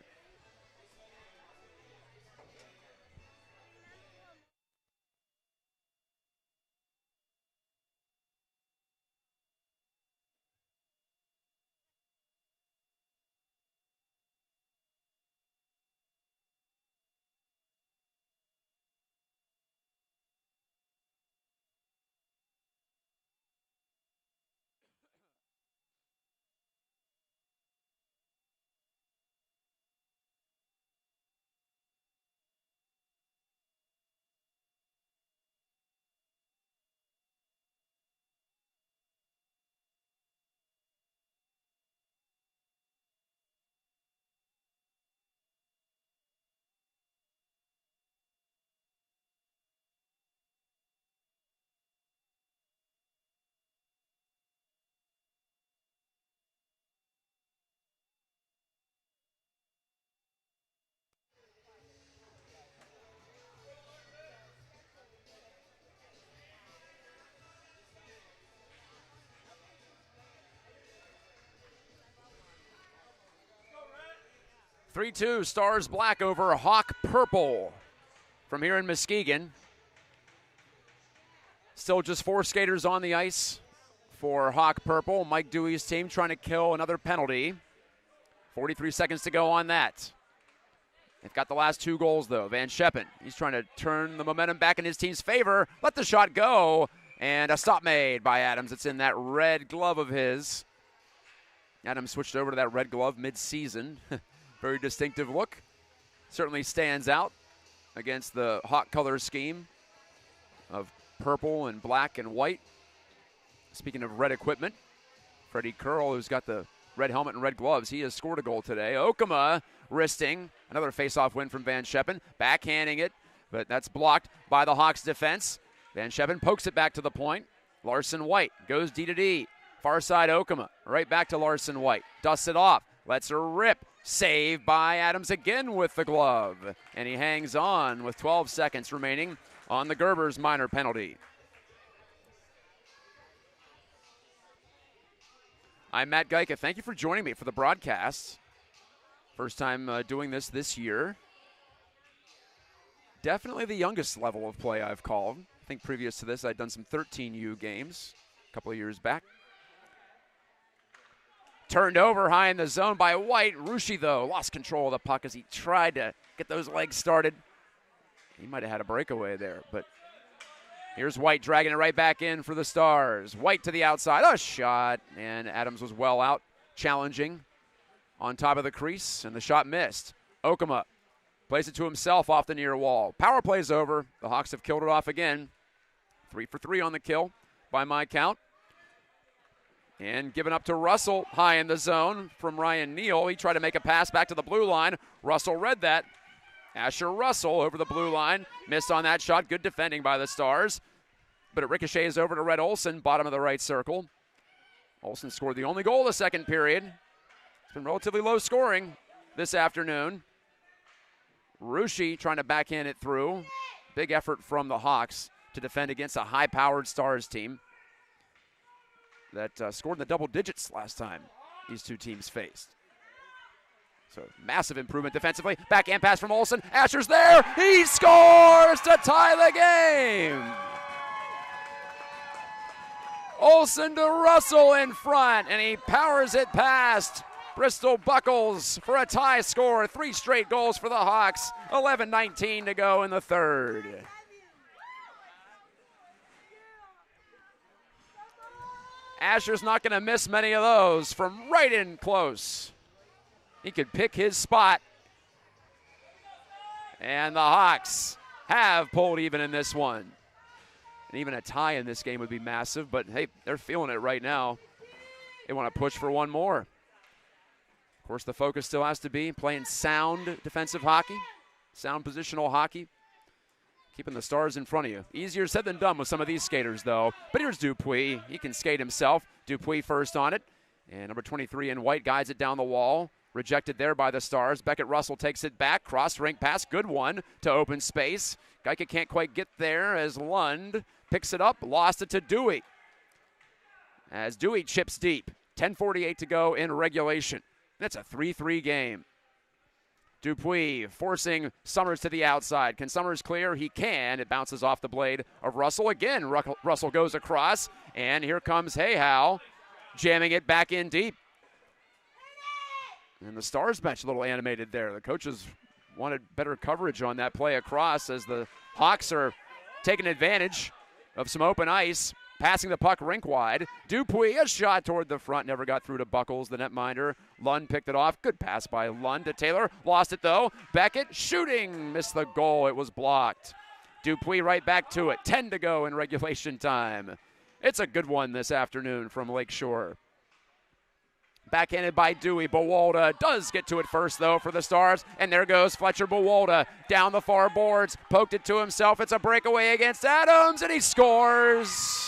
(3-2) Stars Black over Hawk Purple from here in Muskegon. Still just 4 skaters on the ice for Hawk Purple. Mike Dewey's team trying to kill another penalty. 43 seconds to go on that. They've got the last 2 goals, though. Van Scheppen, he's trying to turn the momentum back in his team's favor. Let the shot go, and a stop made by Adams. It's in that red glove of his. Adams switched over to that red glove mid-season. Very distinctive look. Certainly stands out against the Hawk color scheme of purple and black and white. Speaking of red equipment, Freddie Curl, who's got the red helmet and red gloves, he has scored a goal today. Okuma wristing, another face-off win from Van Scheppen, backhanding it, but that's blocked by the Hawks defense. Van Scheppen pokes it back to the point. Larson White goes D to D. Far side Okuma, right back to Larson White. Dusts it off, lets her rip. Saved by Adams again with the glove. And he hangs on with 12 seconds remaining on the Gerbers minor penalty. I'm Matt Gajtka. Thank you for joining me for the broadcast. First time doing this year. Definitely the youngest level of play I've called. I think previous to this I'd done some 13U games a couple of years back. Turned over high in the zone by White. Rushy, though, lost control of the puck as he tried to get those legs started. He might have had a breakaway there, but here's White dragging it right back in for the Stars. White to the outside, a shot, and Adams was well out, challenging on top of the crease, and the shot missed. Okuma plays it to himself off the near wall. Power play's over. The Hawks have killed it off again. 3 for 3 on the kill by my count. And given up to Russell high in the zone from Ryan Neal. He tried to make a pass back to the blue line. Russell read that. Asher Russell over the blue line. Missed on that shot. Good defending by the Stars. But it ricochets over to Red Olsen, bottom of the right circle. Olsen scored the only goal of the second period. It's been relatively low scoring this afternoon. Rushy trying to backhand it through. Big effort from the Hawks to defend against a high-powered Stars team that scored in the double digits last time these two teams faced. So massive improvement defensively. Backhand pass from Olsen. Asher's there. He scores to tie the game. Olsen to Russell in front, and he powers it past Bristol Buckles for a tie score. 3 straight goals for the Hawks. 11:19 to go in the third. Asher's not going to miss many of those from right in close. He could pick his spot. And the Hawks have pulled even in this one. And even a tie in this game would be massive, but hey, they're feeling it right now. They want to push for one more. Of course, the focus still has to be playing sound defensive hockey, sound positional hockey. Keeping the Stars in front of you. Easier said than done with some of these skaters, though. But here's Dupuis. He can skate himself. Dupuis first on it. And number 23 in white guides it down the wall. Rejected there by the Stars. Beckett Russell takes it back. Cross-rink pass. Good one to open space. Gajtka can't quite get there as Lund picks it up. Lost it to Dewey. As Dewey chips deep. 10:48 to go in regulation. That's a 3-3 game. Dupuis forcing Summers to the outside. Can Summers clear? He can. It bounces off the blade of Russell. Again, Russell goes across. And here comes Hayhow, jamming it back in deep. And the Stars bench a little animated there. The coaches wanted better coverage on that play across as the Hawks are taking advantage of some open ice. Passing the puck rink wide. Dupuis, a shot toward the front. Never got through to Buckles, the netminder. Lund picked it off. Good pass by Lund to Taylor. Lost it, though. Beckett shooting. Missed the goal. It was blocked. Dupuis right back to it. 10 to go in regulation time. It's a good one this afternoon from Lakeshore. Backhanded by Dewey. Bowalda does get to it first, though, for the Stars. And there goes Fletcher Bowalda down the far boards. Poked it to himself. It's a breakaway against Adams, and he scores.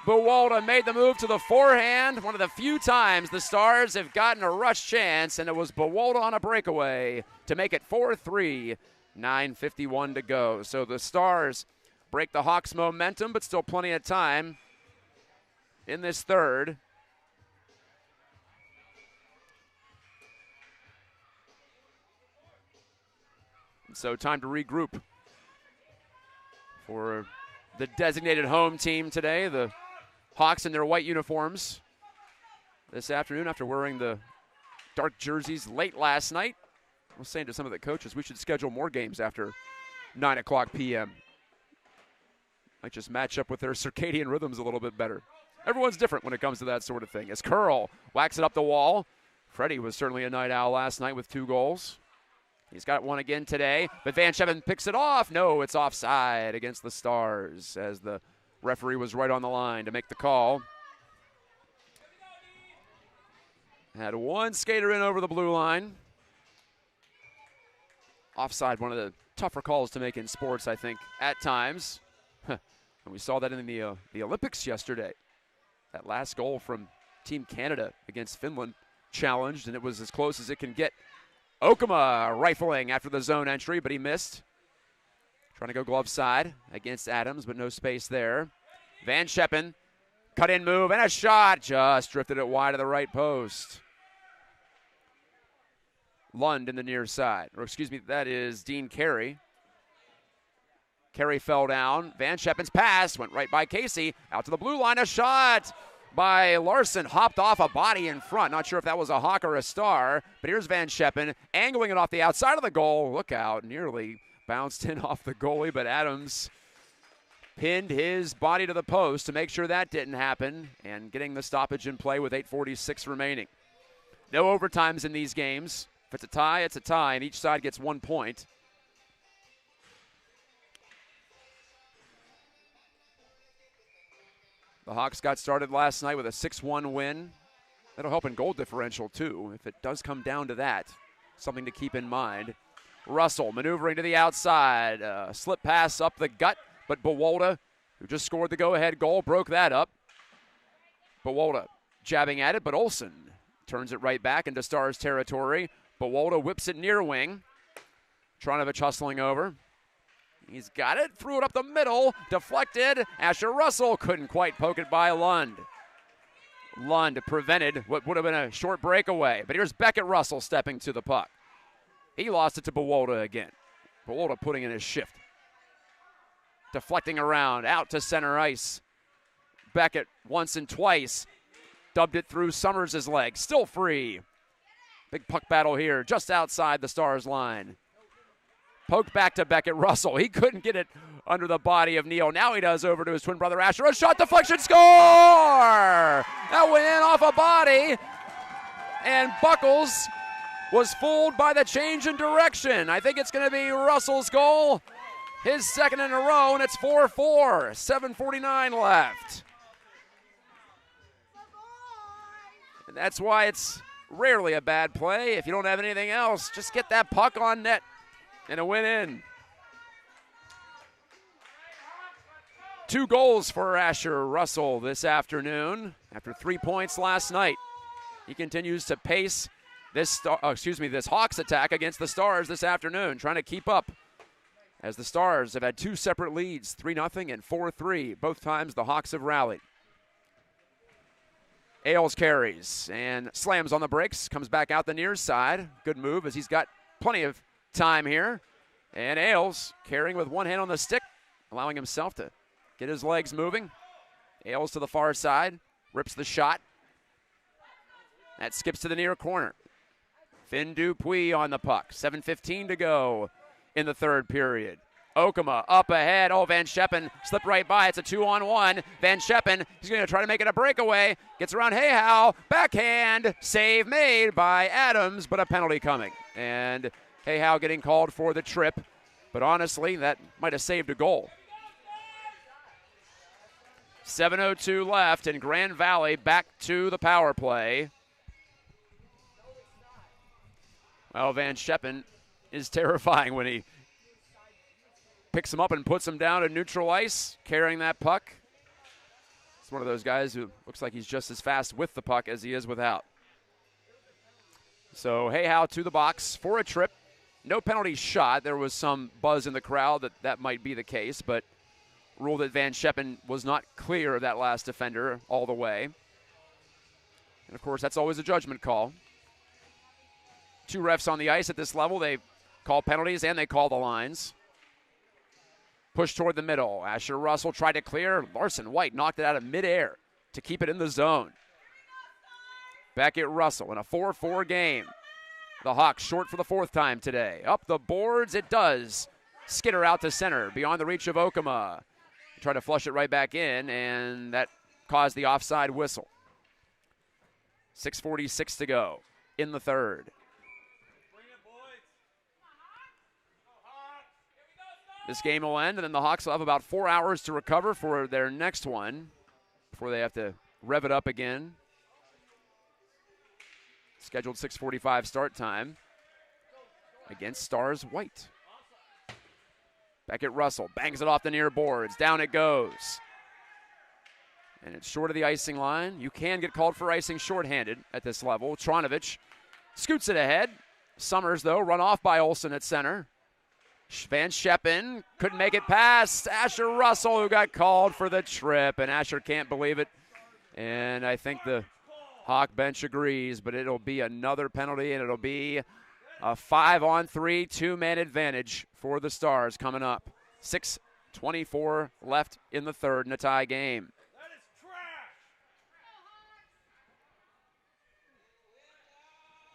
Bowalda made the move to the forehand. One of the few times the Stars have gotten a rush chance, and it was Bowalda on a breakaway to make it 4-3. 9:51 to go. So the Stars break the Hawks' momentum, but still plenty of time in this third. So time to regroup for the designated home team today, the Hawks in their white uniforms this afternoon after wearing the dark jerseys late last night. I was saying to some of the coaches we should schedule more games after 9 o'clock p.m. Might just match up with their circadian rhythms a little bit better. Everyone's different when it comes to that sort of thing. As Curl whacks it up the wall. Freddie was certainly a night owl last night with 2 goals. He's got one again today, but Van Scheppen picks it off. No, it's offside against the Stars as the Referee was right on the line to make the call. Had one skater in over the blue line. Offside, one of the tougher calls to make in sports, I think, at times. And we saw that in the Olympics yesterday. That last goal from Team Canada against Finland challenged, and it was as close as it can get. Okuma rifling after the zone entry, but he missed. Trying to go glove side against Adams, but no space there. Van Scheppen, cut in move, and a shot. Just drifted it wide of the right post. Lund in the near side. Or excuse me, that is Dean Carey. Carey fell down. Van Scheppen's pass went right by Casey. Out to the blue line, a shot by Larson. Hopped off a body in front. Not sure if that was a Hawk or a Star, but here's Van Scheppen angling it off the outside of the goal. Look out, nearly bounced in off the goalie, but Adams pinned his body to the post to make sure that didn't happen, and getting the stoppage in play with 8:46 remaining. No overtimes in these games. If it's a tie, and each side gets 1 point. The Hawks got started last night with a 6-1 win. That'll help in goal differential, too, if it does come down to that. Something to keep in mind. Russell maneuvering to the outside. Slip pass up the gut, but Bawolda, who just scored the go-ahead goal, broke that up. Bawolda jabbing at it, but Olsen turns it right back into Stars territory. Bawolda whips it near wing. Tronovich hustling over. He's got it, threw it up the middle, deflected. Asher Russell couldn't quite poke it by Lund. Lund prevented what would have been a short breakaway, but here's Beckett Russell stepping to the puck. He lost it to Bawolda again. Bawolda putting in his shift. Deflecting around, out to center ice. Beckett once and twice. Dubbed it through Summers' leg, still free. Big puck battle here, just outside the Stars line. Poked back to Beckett Russell. He couldn't get it under the body of Neal. Now he does over to his twin brother Asher. A shot, deflection, score! That went in off a body. And Buckles was fooled by the change in direction. I think it's going to be Russell's goal. His second in a row, and it's 4-4. 7:49 left. And that's why it's rarely a bad play. If you don't have anything else, just get that puck on net and a win in. 2 goals for Asher Russell this afternoon after 3 points last night. He continues to pace this Hawks attack against the Stars this afternoon, trying to keep up as the Stars have had 2 separate leads, 3-0 and 4-3. Both times the Hawks have rallied. Ailes carries and slams on the brakes, comes back out the near side. Good move as he's got plenty of time here. And Ailes carrying with one hand on the stick, allowing himself to get his legs moving. Ailes to the far side, rips the shot. That skips to the near corner. Finn Dupuis on the puck. 7:15 to go in the third period. Okuma up ahead. Oh, Van Scheppen slipped right by. It's a 2-on-1. Van Scheppen, he's going to try to make it a breakaway. Gets around Hayhow. Backhand. Save made by Adams, but a penalty coming. And Hayhow getting called for the trip. But honestly, that might have saved a goal. 7:02 left, and Grand Valley back to the power play. Well, Van Scheppen is terrifying when he picks him up and puts him down at neutral ice, carrying that puck. It's one of those guys who looks like he's just as fast with the puck as he is without. So Hayhow to the box for a trip. No penalty shot. There was some buzz in the crowd that might be the case, but ruled that Van Scheppen was not clear of that last defender all the way. And, of course, that's always a judgment call. 2 refs on the ice at this level. They call penalties and they call the lines. Push toward the middle. Asher Russell tried to clear. Larson White knocked it out of midair to keep it in the zone. Beckett Russell in a 4-4 game. The Hawks short for the 4th time today. Up the boards, it does. Skitter out to center, beyond the reach of Okuma. Try to flush it right back in, and that caused the offside whistle. 6:46 to go in the third. this game will end, and then the Hawks will have about 4 hours to recover for their next one before they have to rev it up again. Scheduled 6:45 start time against Stars White. Beckett Russell bangs it off the near boards. Down it goes. And it's short of the icing line. You can get called for icing shorthanded at this level. Tronovich scoots it ahead. Summers, though, run off by Olsen at center. Van Scheppen couldn't make it past Asher Russell, who got called for the trip, and Asher can't believe it. And I think the Hawk bench agrees, but it'll be another penalty, and it'll be a 5-on-3 two-man advantage for the Stars coming up. 6:24 left in the third in a tie game.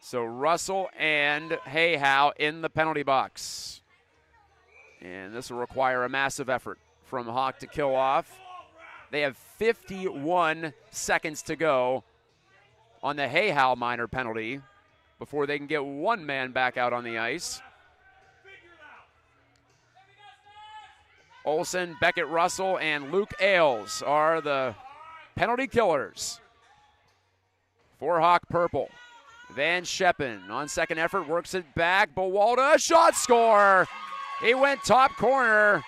So Russell and Hayhow in the penalty box. And this will require a massive effort from Hawk to kill off. They have 51 seconds to go on the Hayhow minor penalty before they can get one man back out on the ice. Olsen, Beckett Russell, and Luke Ailes are the penalty killers for Hawk Purple. Van Scheppen on second effort works it back. Bowalda, shot score. He went top corner.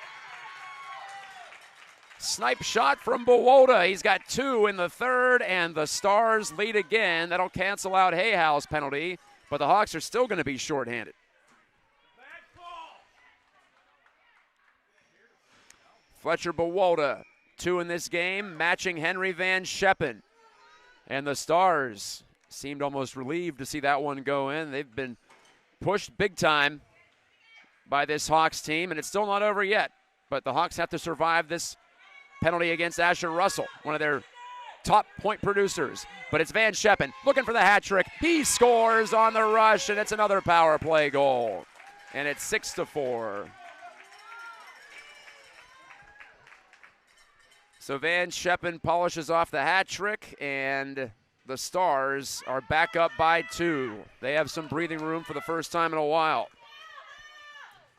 Snipe shot from Bowalda. He's got 2 in the third, and the Stars lead again. That'll cancel out Hayhow's penalty, but the Hawks are still going to be shorthanded. Fletcher Bowalda, 2 in this game, matching Henry Van Scheppen. And the Stars seemed almost relieved to see that one go in. They've been pushed big time by this Hawks team, and it's still not over yet. But the Hawks have to survive this penalty against Asher Russell, one of their top point producers. But it's Van Scheppen looking for the hat trick. He scores on the rush, and it's another power play goal. And it's 6-4. So Van Scheppen polishes off the hat trick, and the Stars are back up by 2. They have some breathing room for the first time in a while.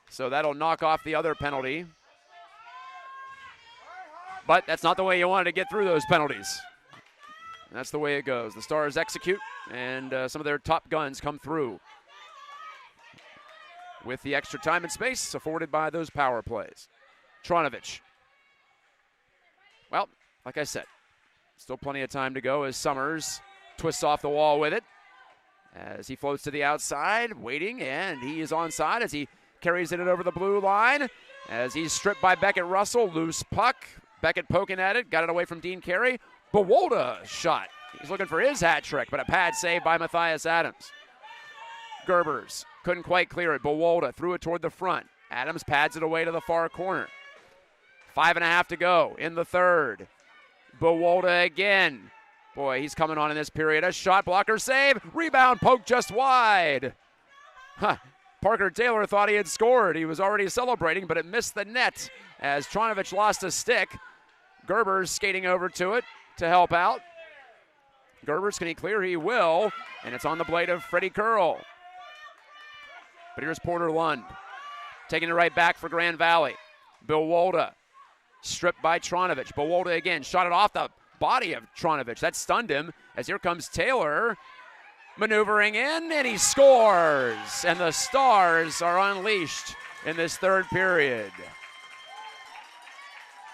So that'll knock off the other penalty. But that's not the way you wanted to get through those penalties. And that's the way it goes. The Stars execute, and some of their top guns come through with the extra time and space afforded by those power plays. Tronovich. Well, like I said, still plenty of time to go as Summers twists off the wall with it. As he floats to the outside, waiting, and he is onside as he carries it over the blue line. As he's stripped by Beckett Russell, loose puck. Beckett poking at it, got it away from Dean Carey. Bowalda shot. He's looking for his hat trick, but a pad save by Matthias Adams. Gerbers couldn't quite clear it. Bowalda threw it toward the front. Adams pads it away to the far corner. 5.5 to go in the third. Bowalda again. Boy, he's coming on in this period. A shot blocker save. Rebound poke just wide. Parker Taylor thought he had scored. He was already celebrating, but it missed the net as Tronovich lost a stick. Gerbers skating over to it to help out. Gerbers, can he clear? He will. And it's on the blade of Freddie Curl. But here's Porter Lund taking it right back for Grand Valley. Bowalda stripped by Tronovich. Bowalda again, shot it off the body of Tronovich. That stunned him as here comes Taylor maneuvering in, and he scores. And the Stars are unleashed in this third period.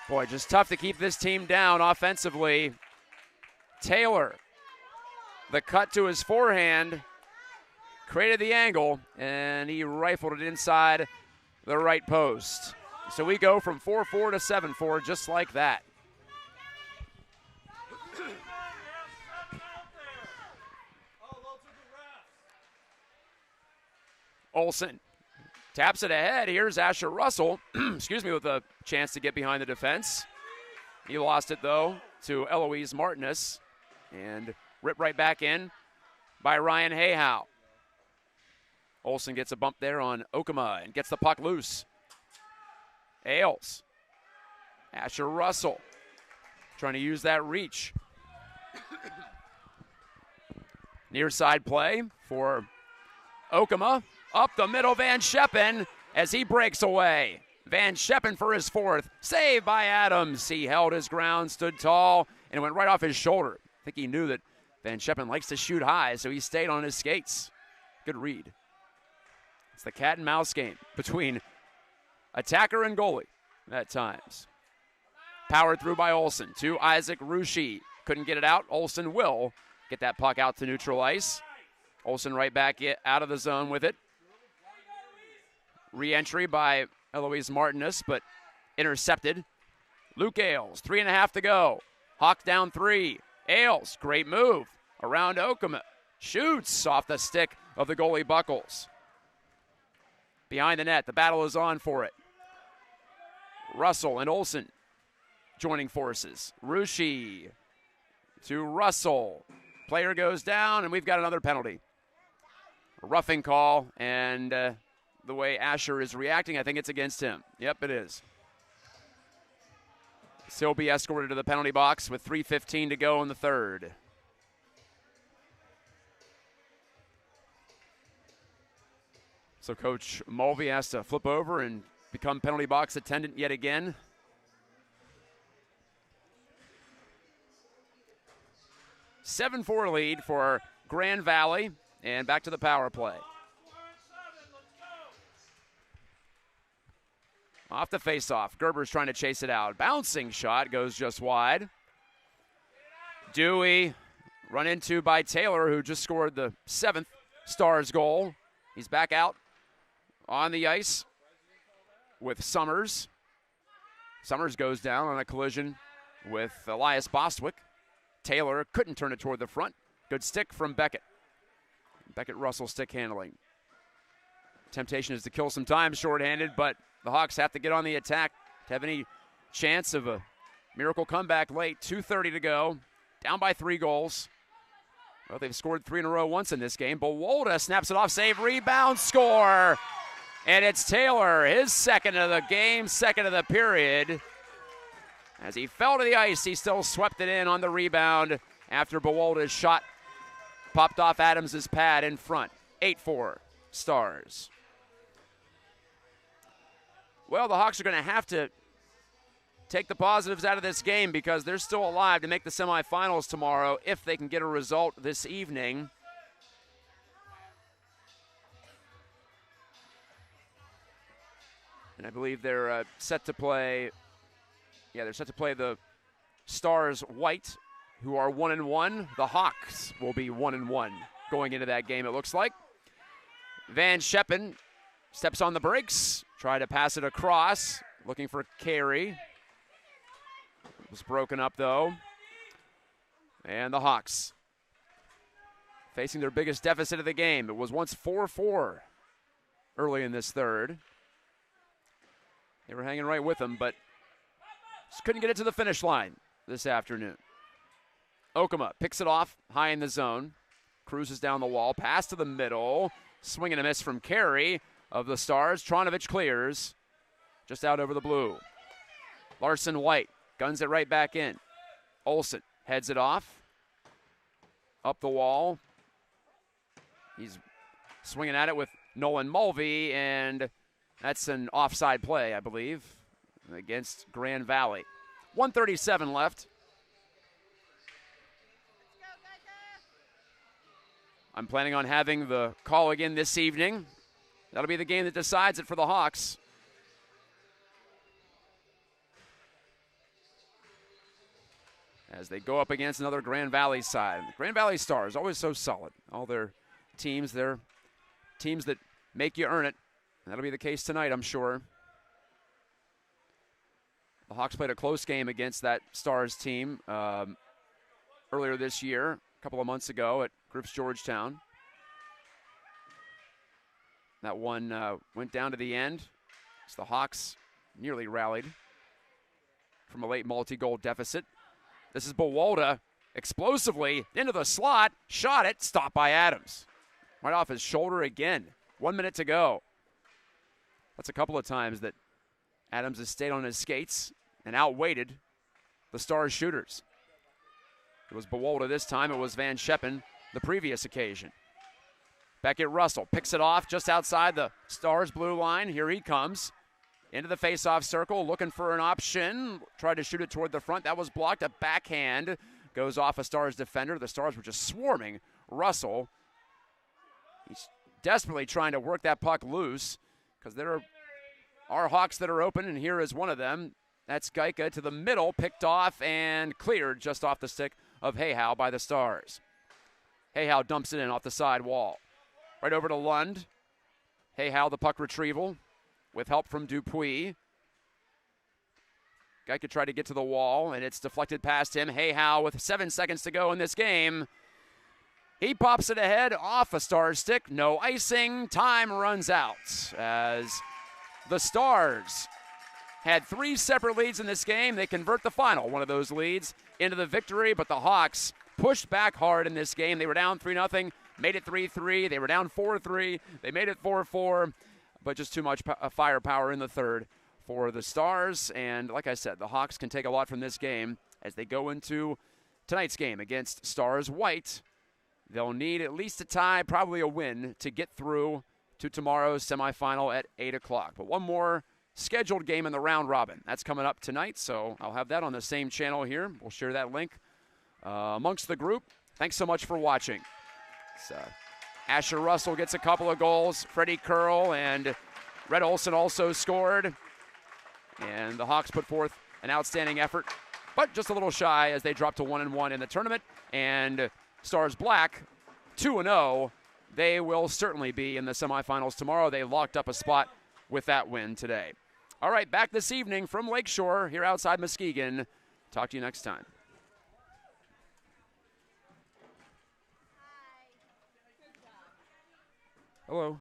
Boy, just tough to keep this team down offensively. Taylor, the cut to his forehand, created the angle, and he rifled it inside the right post. So we go from 4-4 to 7-4 just like that. Olsen taps it ahead. Here's Asher Russell, excuse me, with a chance to get behind the defense. He lost it, though, to Eloise Martinez, and ripped right back in by Ryan Hayhow. Olsen gets a bump there on Okama and gets the puck loose. Ailes. Asher Russell trying to use that reach. Near side play for Okama. Up the middle, Van Scheppen as he breaks away. Van Scheppen for his fourth. Saved by Adams. He held his ground, stood tall, and it went right off his shoulder. I think he knew that Van Scheppen likes to shoot high, so he stayed on his skates. Good read. It's the cat and mouse game between attacker and goalie at times. Powered through by Olsen to Isaac Ruschi. Couldn't get it out. Olsen will get that puck out to neutral ice. Olsen right back out of the zone with it. Re-entry by Eloise Martinez, but intercepted. Luke Ailes, 3.5 to go. Hawk down 3. Ailes, great move. Around Okuma. Shoots off the stick of the goalie Buckles. Behind the net, the battle is on for it. Russell and Olsen joining forces. Ruschi to Russell. Player goes down, and we've got another penalty. A roughing call, and the way Asher is reacting, I think it's against him. Yep, it is. He'll be escorted to the penalty box with 3:15 to go in the third. So Coach Mulvey has to flip over and become penalty box attendant yet again. – 7-4 lead for Grand Valley, and back to the power play. Off the face-off. Gerber's trying to chase it out. Bouncing shot goes just wide. Dewey run into by Taylor, who just scored the 7th Stars goal. He's back out on the ice with Summers. Summers goes down on a collision with Elias Bostwick. Taylor couldn't turn it toward the front. Good stick from Beckett. Beckett-Russell stick handling. Temptation is to kill some time shorthanded, but the Hawks have to get on the attack to have any chance of a miracle comeback late. 2:30 to go. Down by 3 goals. Well, they've scored 3 in a row once in this game. Bowolda snaps it off, save, rebound, score. And it's Taylor, his second of the game, second of the period. As he fell to the ice, he still swept it in on the rebound after Bowolda's shot popped off Adams' pad in front. 8-4 Stars. Well, the Hawks are going to have to take the positives out of this game because they're still alive to make the semifinals tomorrow if they can get a result this evening. And I believe they're set to play. Yeah, they're set to play the Stars White, who are 1-1. The Hawks will be 1-1 going into that game, it looks like. Van Scheppen steps on the brakes, try to pass it across, looking for Carey. It was broken up, though. And the Hawks facing their biggest deficit of the game. It was once 4-4 early in this third. They were hanging right with them, but just couldn't get it to the finish line this afternoon. Okuma picks it off high in the zone, cruises down the wall, pass to the middle, swing and a miss from Carey of the Stars. Tronovich clears, just out over the blue. Larson White guns it right back in. Olsen heads it off, up the wall. He's swinging at it with Nolan Mulvey, and that's an offside play, I believe, against Grand Valley. 1:37 left. I'm planning on having the call again this evening. That'll be the game that decides it for the Hawks. As they go up against another Grand Valley side. The Grand Valley Stars, always so solid. All their teams, they're teams that make you earn it. That'll be the case tonight, I'm sure. The Hawks played a close game against that Stars team earlier this year, a couple of months ago at Griff's Georgetown. That one went down to the end as the Hawks nearly rallied from a late multi-goal deficit. This is Bowolda explosively into the slot, shot it, stopped by Adams. Right off his shoulder again. 1 minute to go. That's a couple of times that Adams has stayed on his skates and outweighted the Stars shooters. It was Bowolda this time. It was Van Scheppen the previous occasion. Beckett-Russell picks it off just outside the Stars blue line. Here he comes. Into the face-off circle, looking for an option. Tried to shoot it toward the front. That was blocked. A backhand goes off a Stars defender. The Stars were just swarming Russell. He's desperately trying to work that puck loose because there are Hawks that are open, and here is one of them. That's Gajtka to the middle, picked off and cleared just off the stick of Hayhow by the Stars. Hayhow dumps it in off the side wall. Right over to Lund. Hayhow, the puck retrieval with help from Dupuis. Gajtka tried to get to the wall, and it's deflected past him. Hayhow with 7 seconds to go in this game. He pops it ahead off a Stars stick. No icing. Time runs out as the Stars had 3 separate leads in this game. They convert the final one of those leads into the victory, but the Hawks pushed back hard in this game. They were down 3-0, made it 3-3. They were down 4-3. They made it 4-4, but just too much firepower in the third for the Stars. And like I said, the Hawks can take a lot from this game as they go into tonight's game against Stars White. They'll need at least a tie, probably a win, to get through to tomorrow's semifinal at 8 o'clock. But one more scheduled game in the round robin. That's coming up tonight, so I'll have that on the same channel here. We'll share that link amongst the group. Thanks so much for watching. So, Asher Russell gets a couple of goals. Freddie Curl and Red Olson also scored. And the Hawks put forth an outstanding effort, but just a little shy as they drop to 1-1 in the tournament. And Stars Black, 2-0. They will certainly be in the semifinals tomorrow. They locked up a spot with that win today. All right, back this evening from Lakeshore here outside Muskegon. Talk to you next time. Hello.